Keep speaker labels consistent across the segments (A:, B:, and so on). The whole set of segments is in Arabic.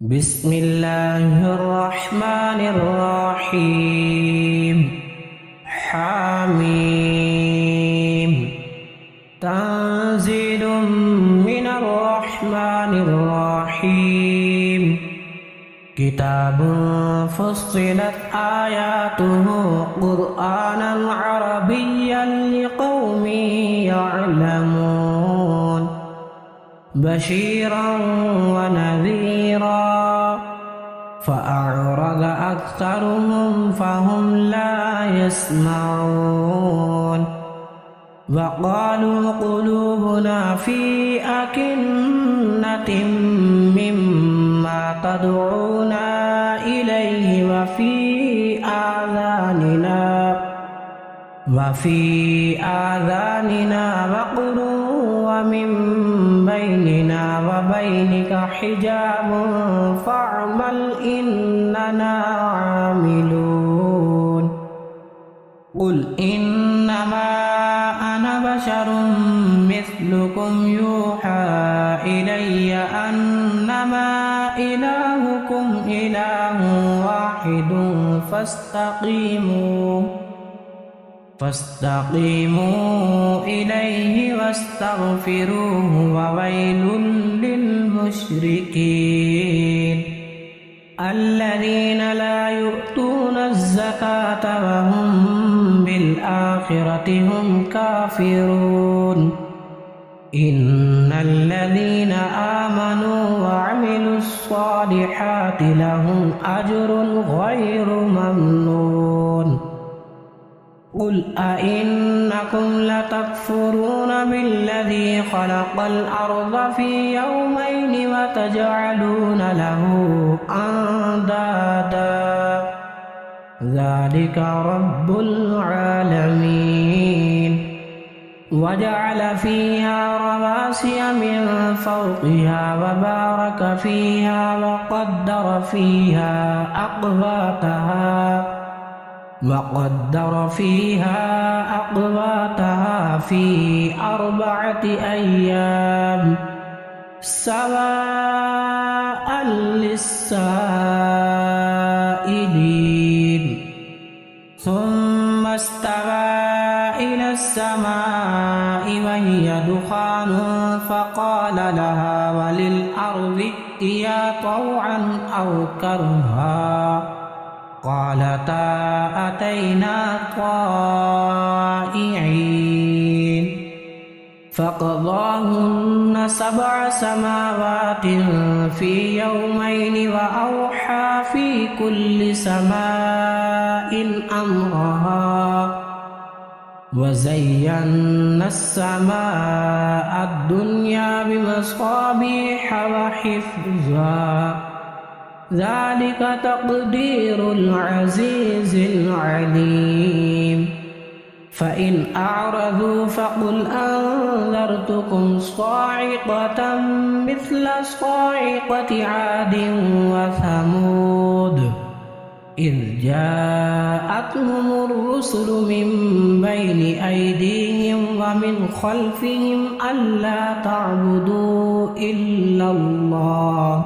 A: بسم الله الرحمن الرحيم حميم تنزيل من الرحمن الرحيم كتاب فصلت آياته قرآنا عربيا لقوم يعلمون بشيرا ونذيرا فأعرض أكثرهم فهم لا يسمعون وقالوا قلوبنا في أكنة مما تدعونا إليه وفي آذاننا وقر ومن بيننا وبينك حجاب فاعمل إننا عاملون قل إنما أنا بشر مثلكم يوحى إلي أنما إلهكم إله واحد فاستقيموا إليه واستغفروه وويل للمشركين الذين لا يؤتون الزكاة وهم بالآخرة هم كافرون إن الذين آمنوا وعملوا الصالحات لهم أجر غير ممنون قل أئنكم لتكفرون بالذي خلق الأرض في يومين وتجعلون له أندادا ذلك رب العالمين وجعل فيها رواسي من فوقها وبارك فيها وقدر فيها أقواتها في 4 أيام سواء للسائلين ثم استوى إلى السماء وهي دخان فقال لها وللأرض ائتيا طوعا أو كرها قالتا أتينا طائعين فقضاهن 7 سماوات في يومين وأوحى في كل سماء أمرها وزينا السماء الدنيا بمصابيح وحفظا ذلك تقدير العزيز العليم فإن أعرضوا فقل أنذرتكم صاعقة مثل صاعقة عاد وثمود إذ جاءتهم الرسل من بين أيديهم ومن خلفهم ألا تعبدوا إلا الله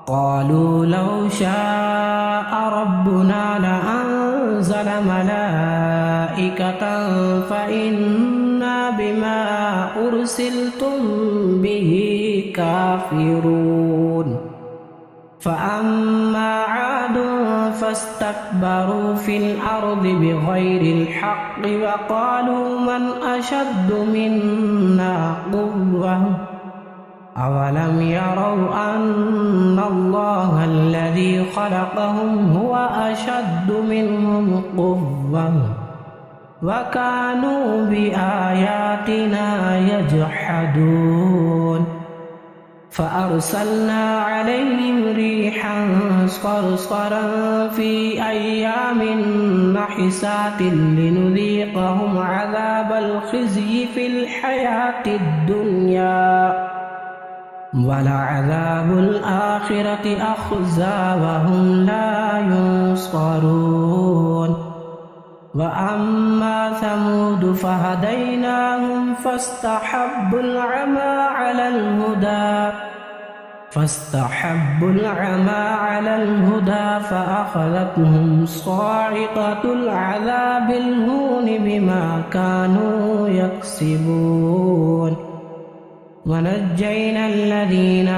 A: قالوا لو شاء ربنا لأنزل ملائكة فإنا بما أرسلتم به كافرون فأما عاد فاستكبروا في الأرض بغير الحق وقالوا من أشد منا قوة أولم يروا أن الله الذي خلقهم هو أشد منهم قوة وكانوا بآياتنا يجحدون فأرسلنا عليهم ريحا صرصرا في أيام نحسات لنذيقهم عذاب الخزي في الحياة الدنيا ولعذاب الآخرة أخزى وهم لا ينصرون وأما ثمود فهديناهم فاستحبوا العمى على الهدى فاستحبوا العمى على الهدى فأخذتهم صاعقة العذاب الهون بما كانوا يكسبون ونجينا الذين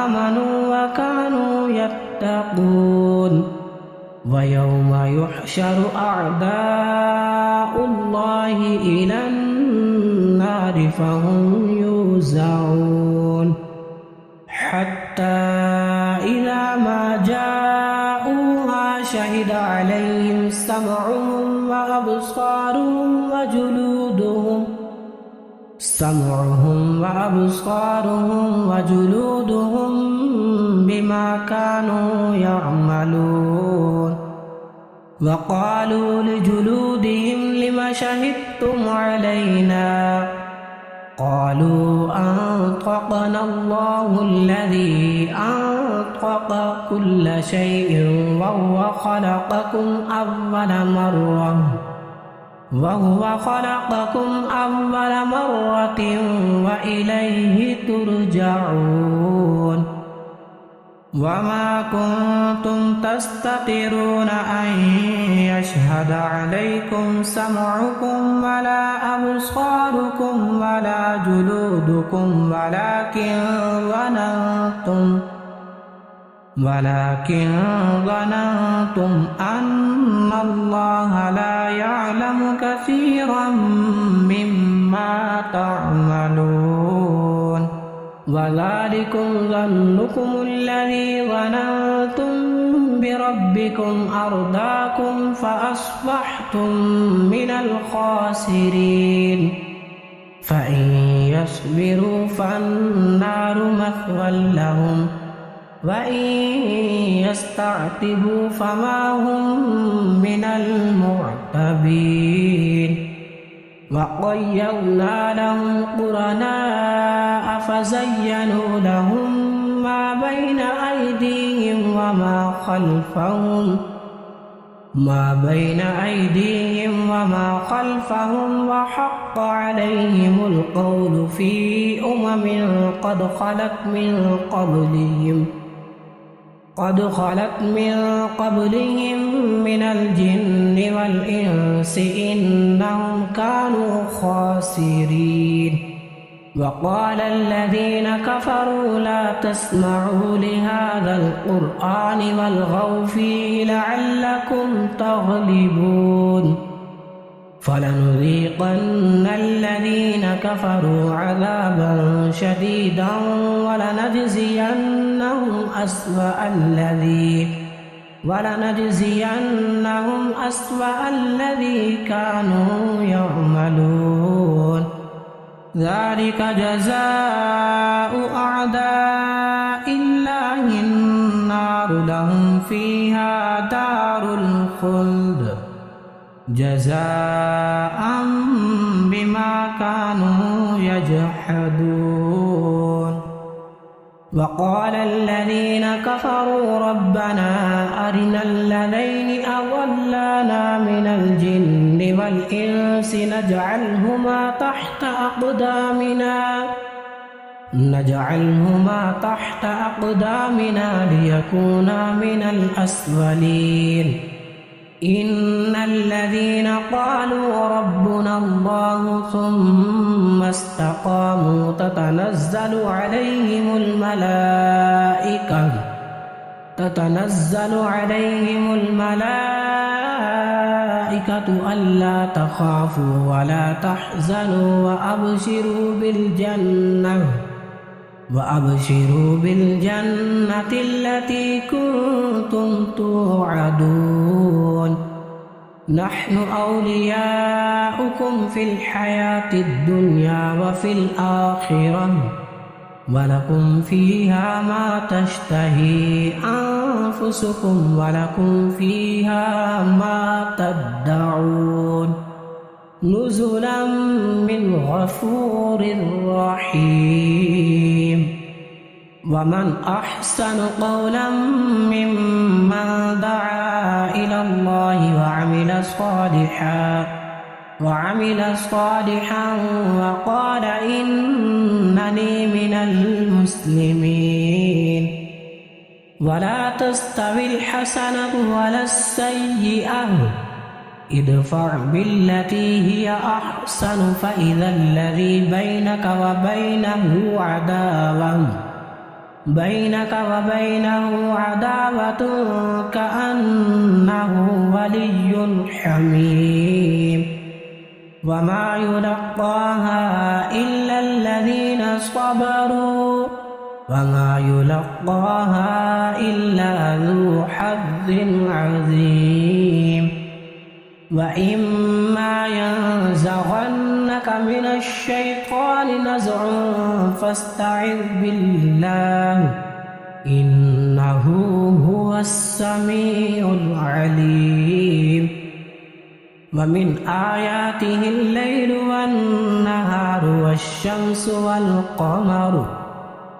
A: آمنوا وكانوا يتقون ويوم يحشر أعداء الله إلى النار فهم يوزعون حتى إذا ما جاءوها شهد عليهم سمعهم وأبصارهم بما كانوا يعملون وقالوا لجلودهم لم شهدتم علينا قالوا أنطقنا الله الذي أنطق كل شيء وهو خلقكم أول مرة وإليه ترجعون وما كنتم تستترون أن يشهد عليكم سمعكم ولا أبصاركم ولا جلودكم ولكن ظننتم أن الله لا يعلم كثيرا مما تعملون وذلكم ظنكم الذي ظننتم بربكم أرداكم فأصبحتم من الخاسرين فإن يصبروا فالنار مثوى لهم وإن يستعتبوا فما هم من المعتبين وقيضنا لهم قرناء فزينوا لهم ما بين أيديهم وما خلفهم وحق عليهم القول في قد خلت من قبلهم من الجن والإنس إنهم كانوا خاسرين وقال الذين كفروا لا تسمعوا لهذا القرآن والغوا فيه لعلكم تغلبون فلنذيقن الذين كفروا عذابا شديدا ولنجزينهم أسوأ الذي كانوا يعملون ذلك جزاء أعداء الله النار لهم فيها دار الخلد جزاء بما كانوا يجحدون وقال الذين كفروا ربنا أرنا الذين أضلانا من الجن والإنس نجعلهما تحت أقدامنا ليكونا من الأسفلين إن الذين قالوا ربنا الله ثم استقاموا تتنزل عليهم الملائكة ألا تخافوا ولا تحزنوا وأبشروا بالجنة التي كنتم توعدون نحن أولياؤكم في الحياة الدنيا وفي الآخرة ولكم فيها ما تشتهي أنفسكم ولكم فيها ما تدعون نزلا من غفور رحيم ومن أحسن قولا ممن دعا إلى الله وعمل صالحا وقال إنني من المسلمين. ولا تستوي الحسنة ولا السيئة، ادفع بالتي هي أحسن فإذا الذي بينك وبينه عداوة كأنه ولي حميم. وما يلقاها إلا الذين صبروا وما يلقاها إلا ذو حظ عظيم. وإما ينزغنك من الشيطان نزغ فاستعذ بالله إنه هو السميع العليم. ومن آياته الليل والنهار والشمس والقمر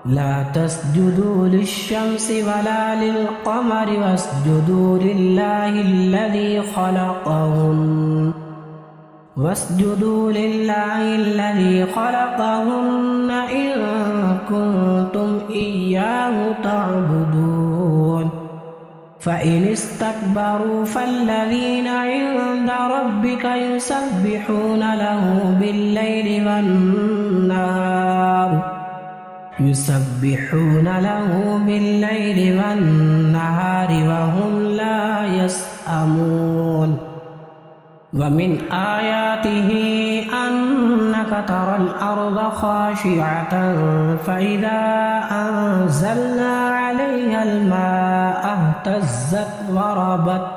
A: لا تسجدوا للشمس ولا للقمر واسجدوا لله الذي خلقهن إن كنتم إياه تعبدون. فإن استكبروا فالذين عند ربك يسبحون له بالليل والنهار وهم لا يسأمون. ومن آياته أنك ترى الأرض خاشعة فإذا أنزلنا عليها الماء اهتزت وربت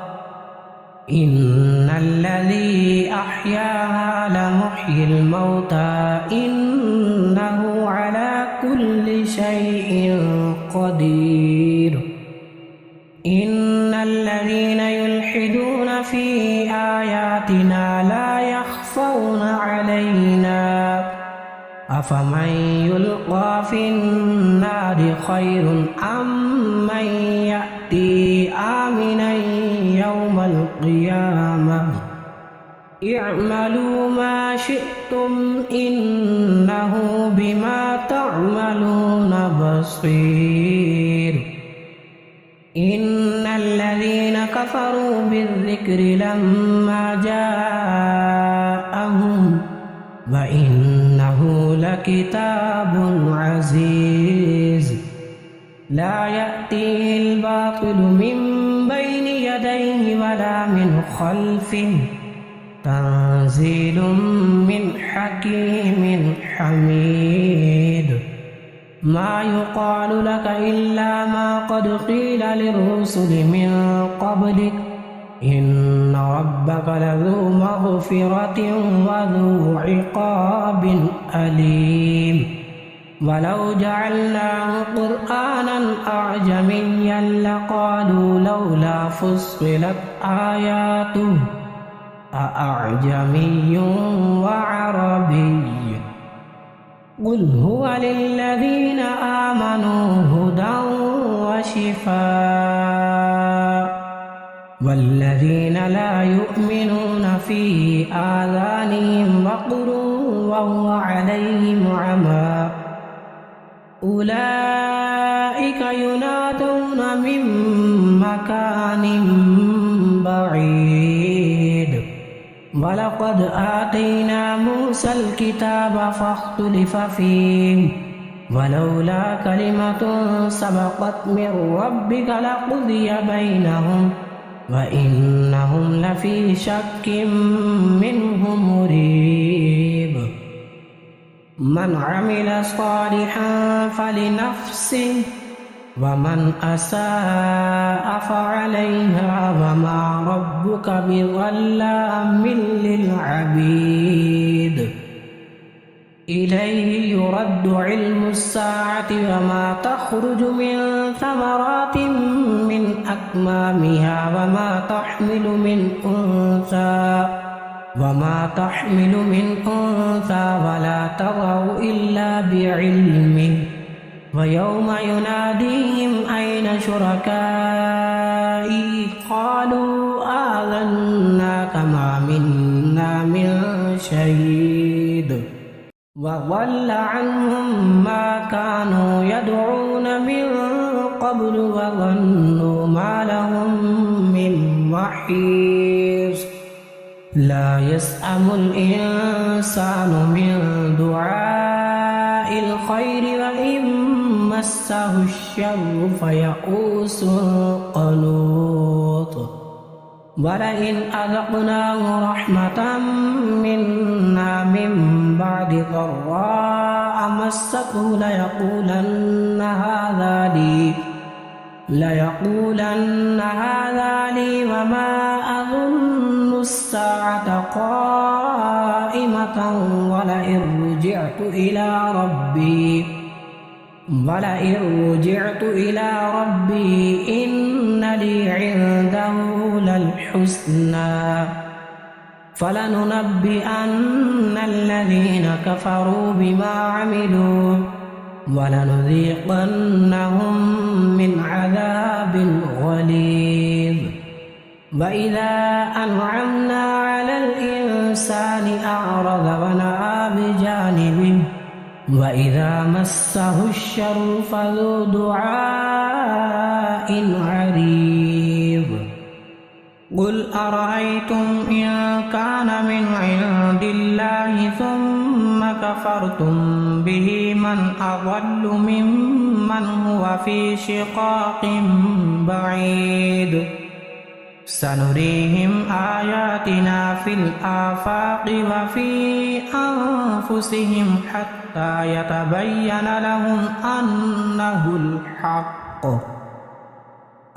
A: إن الذي أحياها لمحيي الموتى إنه على كل شيء قدير. إن الذين يلحدون في آياتنا لا يخفون علينا أفمن يلقى في النار خير أم من يأتي آمنا يوم القيامة اعملوا ما شئتم إنه بما تعملون بصير. إن الذين كفروا بالذكر لما جاءهم وإنه لكتاب عزيز لا يأتيه الباطل من بين يديه ولا من خلفه تنزيل من حكيم حميد. ما يقال لك إلا ما قد قيل للرسل من قبلك إن ربك لذو مغفرة وذو عقاب أليم. ولو جعلناه قرآنا أعجميا لقالوا لولا فصلت آياته أأعجمي وعربي قل هو للذين آمنوا هدى وشفاء والذين لا يؤمنون في آذانهم وقر وهو عليهم عمى أولئك ينادون من مكان بعيد. ولقد آتينا موسى الكتاب فاختلف فيه ولولا كلمة سبقت من ربك لقضي بينهم وإنهم لفي شك منه مريب. من عمل صالحا فلنفسه ومن أساء فعليها وما ربك بظلام للعبيد. إليه يرد علم الساعة وما تخرج من ثمرات من أكمامها وما تحمل من أنثى ولا تضع إلا بعلمه ويوم يناديهم أين شركائي قالوا آذناك ما منا من وضل عنهم ما كانوا يدعون من قبل وظنوا ما لهم من محيص لا يسأم الإنسان من دعاء الخير وإن مسه الشر فيئوس قنوط ولئن أذقناه رحمة منا من بعد ضراء مسته ليقولن هذا لي وما أظن الساعة قائمة ولئن رجعت إلى ربي إن لي عنده للحسنى فلننبئن الذين كفروا بما عملوا ولنذيقنهم من عذاب غليظ وإذا أنعمنا على الإنسان أعرض ونأى بجانبه وإذا مسه الشر فذو دعاء عريض قل أرأيتم إن كان من عند الله ثم كفرتم به من أضل ممن هو في شقاق بعيد سنريهم آياتنا في الآفاق وفي أنفسهم حتى يتبين لهم أنه الحق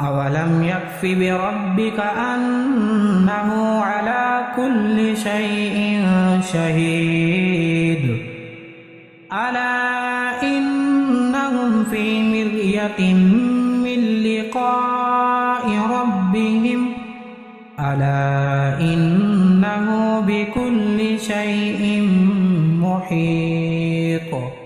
A: أولم يكف بربك أنه على كل شيء شهيد ألا إنهم في مرية من لقاء ربهم ألا إنه بكل شيء محيط